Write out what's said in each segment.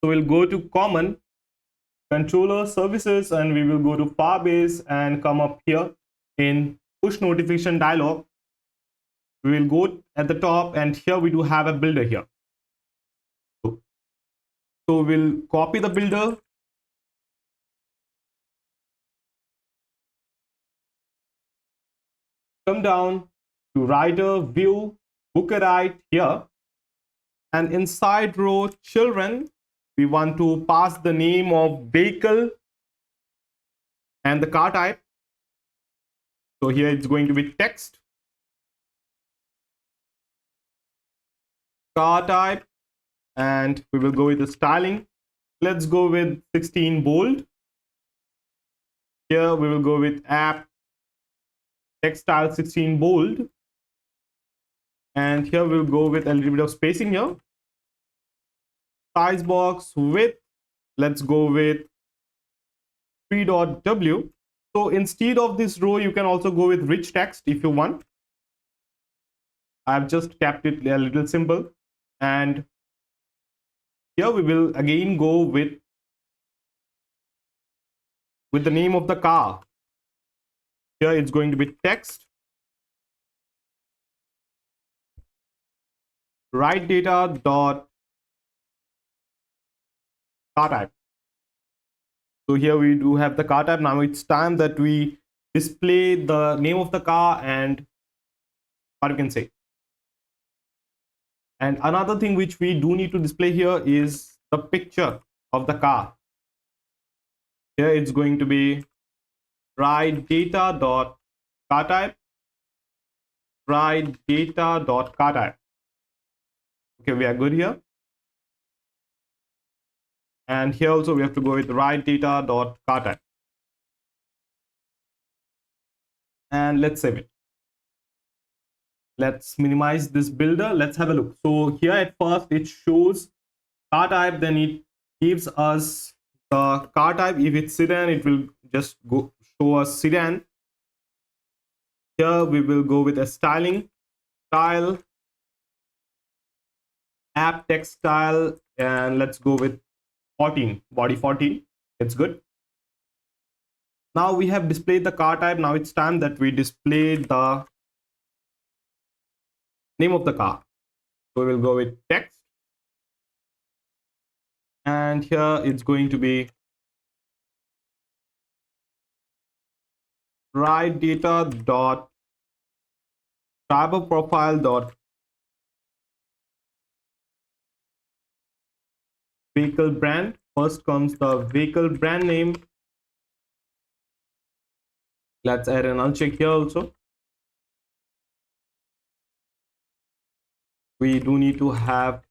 So we'll go to common, controller services, and we will go to Firebase and come up here in push notification dialog. We will go at the top, and here we do have a builder here. So we'll copy the builder, come down to writer, view, booker right here, and inside row children, we want to pass the name of vehicle and the car type. So here it's going to be text, car type, and we will go with the styling. Let's go with 16 bold. Here we will go with app text style 16 bold, and here we'll go with a little bit of spacing here. Size box width, let's go with 3.w. So instead of this row, you can also go with rich text if you want. I've just kept it a little simple, and here we will again go with the name of the car. Here it's going to be text, write data dot car type. So here we do have the car type. Now it's time that we display the name of the car and what you can say. And another thing which we do need to display here is the picture of the car. Here it's going to be write data dot car type, write data dot car type. Okay, we are good here. And here also we have to go with write data dot car type. And let's save it. Let's minimize this builder. Let's have a look. So here at first it shows car type, then it gives us the car type. If it's sedan, it will just go show us sedan. Here we will go with a styling, style, app text style, and let's go with 14, body 14. It's good. Now we have displayed the car type. Now it's time that we display the name of the car. So we will go with text, and here it's going to be write data dot driver profile dot vehicle brand. First comes the vehicle brand name. Let's add an null check here also. We do need to have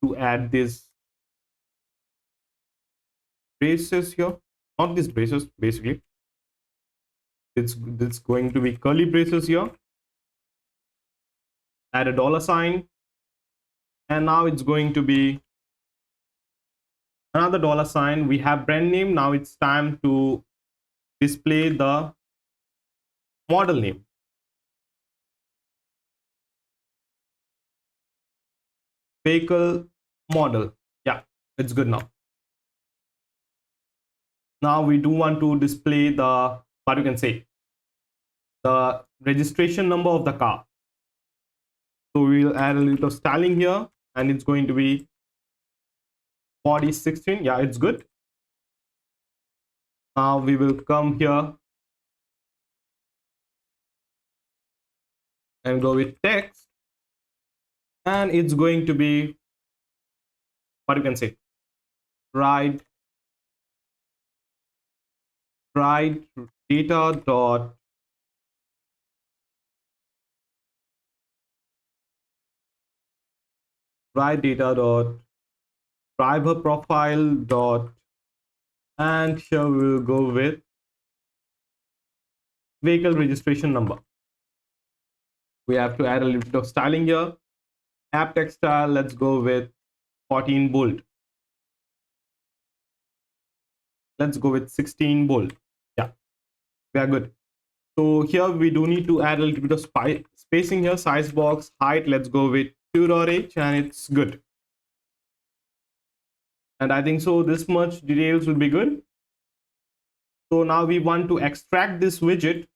to add this braces here, not these braces, basically it's going to be curly braces here. Add a $sign, and now it's going to be another $sign. We have brand name. Now it's time to display the model name. Vehicle model. Yeah, it's good now. Now we do want to display the, what you can say, the registration number of the car. So we'll add a little styling here, and it's going to be body 16. Yeah, it's good. Now we will come here and go with text, and it's going to be, what you can say, write data dot write data dot driver profile dot, and here we will go with vehicle registration number. We have to add a little bit of styling here. App text style, let's go with 14 bold. Let's go with 16 bold. Yeah, we are good. So here we do need to add a little bit of spacing here. Size box height, let's go with 2.h, and it's good. And I think so this much details will be good. So now we want to extract this widget.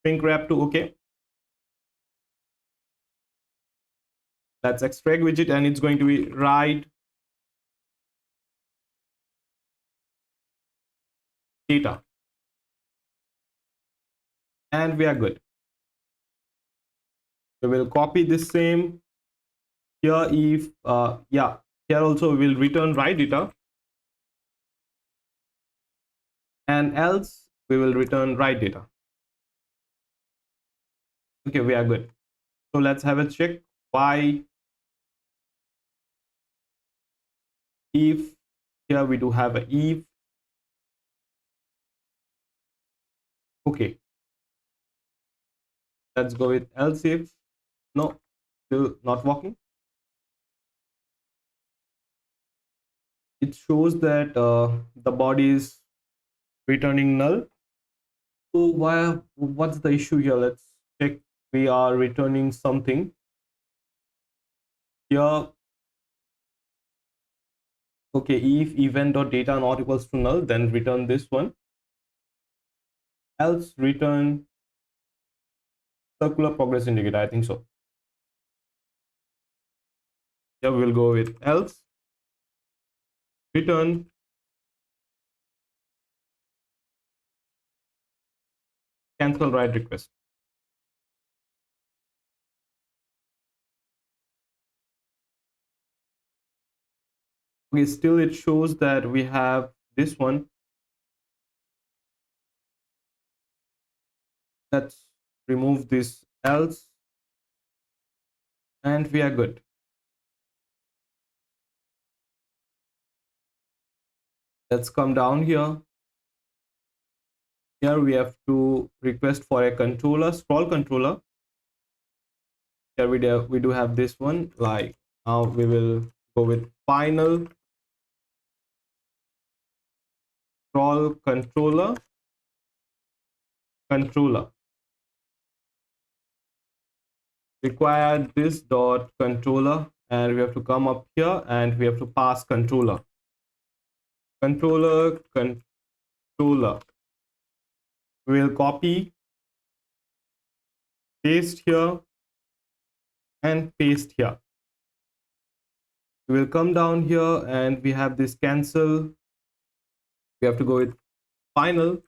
Shrink wrap to OK. Let's extract widget, and it's going to be write data. And we are good. We will copy this same here. If here also we will return write data, and else we will return write data. Okay, we are good. So let's have a check why. If here we do have a if. Okay, let's go with else if. No, still not working. It shows that the body is returning null. So what's the issue here? Let's check. We are returning something here. Okay, if event.data not equals to null, then return this one. Else return circular progress indicator. I think so. Yeah, we'll go with else return cancel write request. Okay, still it shows that we have this one. Let's remove this else, and we are good. Let's come down here. Here we have to request for a controller, scroll controller. Here we do have this one. Like now we will go with final scroll controller. Require this dot controller, and we have to come up here and we have to pass controller. We will copy, paste here, and paste here. We will come down here and we have this cancel. We have to go with final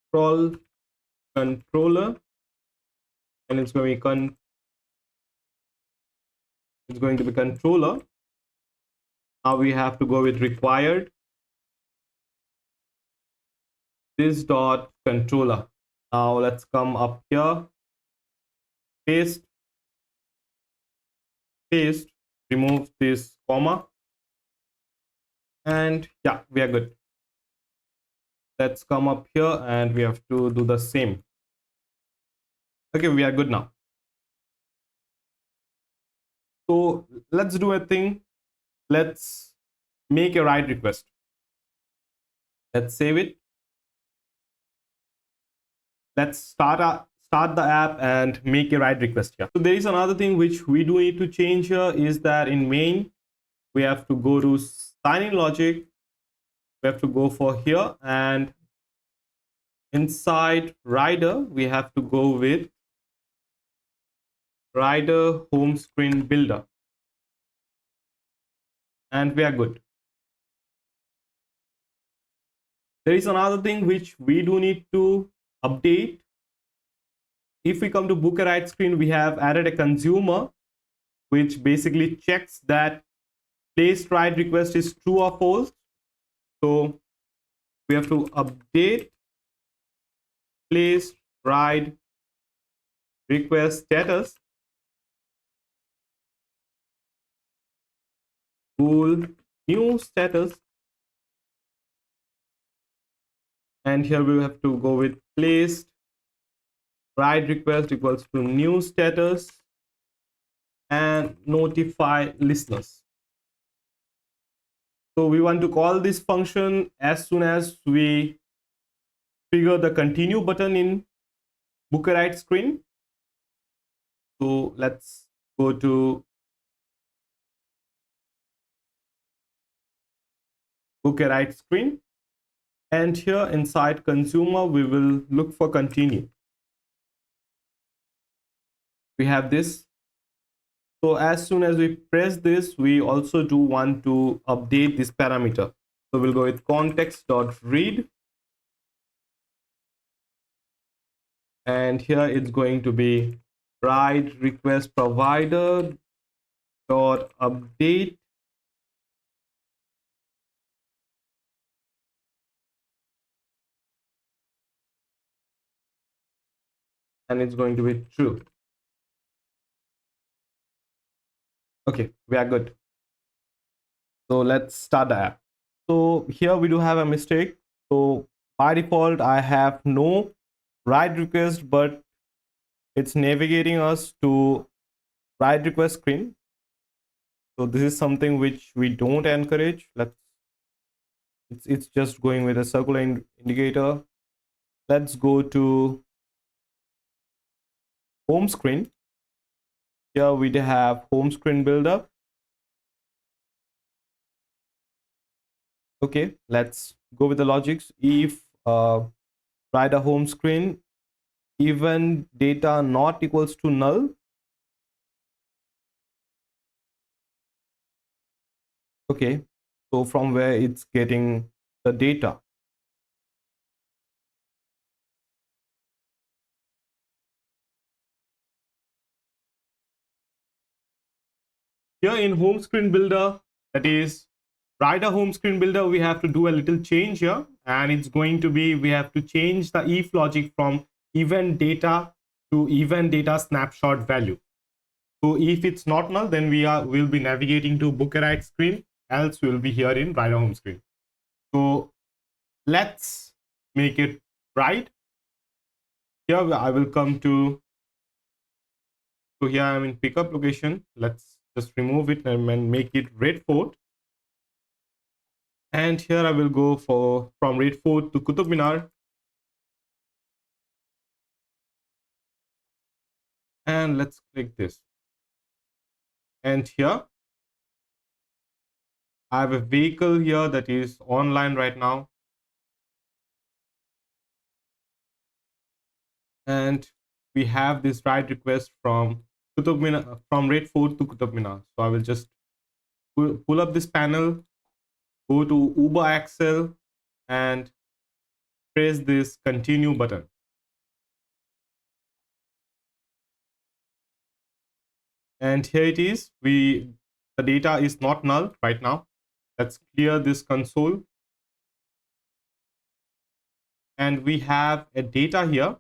scroll controller, and it's going to be controller. Now we have to go with required this dot controller. Now let's come up here, paste, remove this comma, and yeah, we are good. Let's come up here and we have to do the same. Okay, we are good now. So let's do a thing. Let's make a write request. Let's save it. Let's start the app and make a write request here. So there is another thing which we do need to change here, is that in main we have to go to sign in logic. We have to go for here, and inside rider we have to go with rider home screen builder, and we are good. There is another thing which we do need to update. If we come to book a write screen, we have added a consumer which basically checks that placed write request is true or false. So we have to update placed write request status bool new status, and here we have to go with placed write request equals to new status and notify listeners. So we want to call this function as soon as we trigger the continue button in book a write screen. So let's go to book a write screen. And here inside consumer, we will look for continue. We have this. So as soon as we press this, we also do want to update this parameter. So we'll go with context.read. And here it's going to be write request provider dot update. And it's going to be true. Okay, we are good. So let's start the app. So here we do have a mistake. So by default, I have no write request, but it's navigating us to write request screen. So this is something which we don't encourage. It's just going with a circular indicator. Let's go to home screen. Here we have home screen builder. Okay, let's go with the logics. If write a home screen, even data not equals to null. Okay, so from where it's getting the data. Here in home screen builder, that is write a home screen builder, we have to do a little change here, and it's going to be we have to change the if logic from event data to event data snapshot value. So if it's not null, then we'll be navigating to book a write screen, else we'll be here in write a home screen. So let's make it right. Here I will come to, so here I'm in pickup location. Let's just remove it and make it red fort. And here I will go for from red fort to Qutub Minar. And let's click this. And here I have a vehicle here that is online right now. And we have this write request from Qutub Minar, from red fort to Qutub Minar. So I will just pull up this panel, go to Uber Axle, and press this continue button. And here it is. The data is not null right now. Let's clear this console. And we have a data here.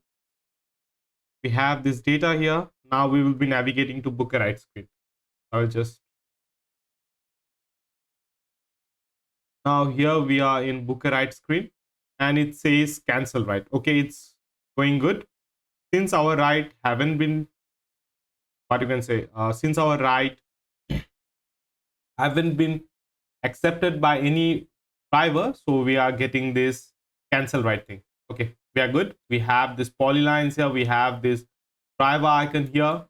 We have this data here. Now we will be navigating to book a write screen. I'll just, now here we are in book a write screen, and it says cancel write. Okay, it's going good. Since our write haven't been, what you can say, since our write haven't been accepted by any driver, so we are getting this cancel write thing. Okay, we are good. We have this polylines here, we have this driver icon here,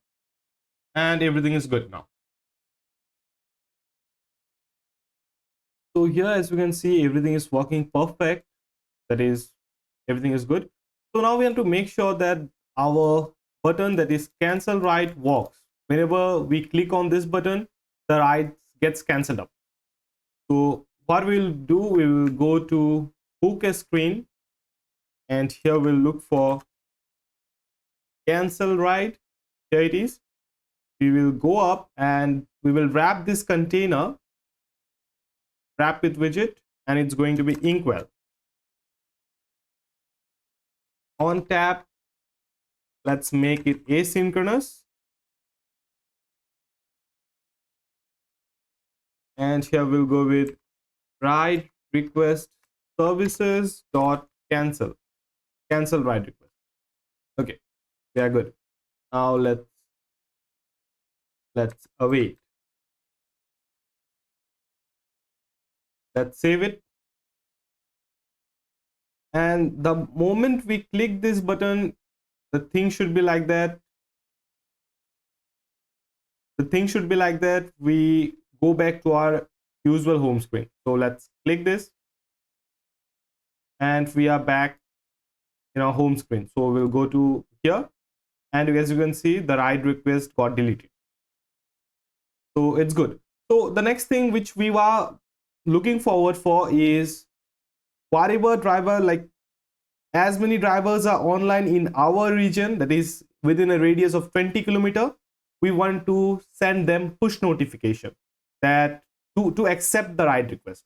and everything is good now. So here, as we can see, everything is working perfect. That is, everything is good. So now we have to make sure that our button, that is cancel write, works. Whenever we click on this button, the write gets cancelled up. So what we'll do, we will go to book a screen, and here we'll look for cancel write. Here it is. We will go up and we will wrap this container, wrap it widget, and it's going to be inkwell. On tap, let's make it asynchronous. And here we'll go with write request services dot cancel write request. Okay, we are good. Now let's await. Let's save it. And the moment we click this button, the thing should be like that. the thing should be like that. We go back to our usual home screen. So let's click this and we are back in our home screen. So we'll go to here, and as you can see, the ride request got deleted. So it's good. So the next thing which we were looking forward for is whatever driver, like as many drivers are online in our region, that is within a radius of 20 kilometer, we want to send them push notification that to accept the ride request.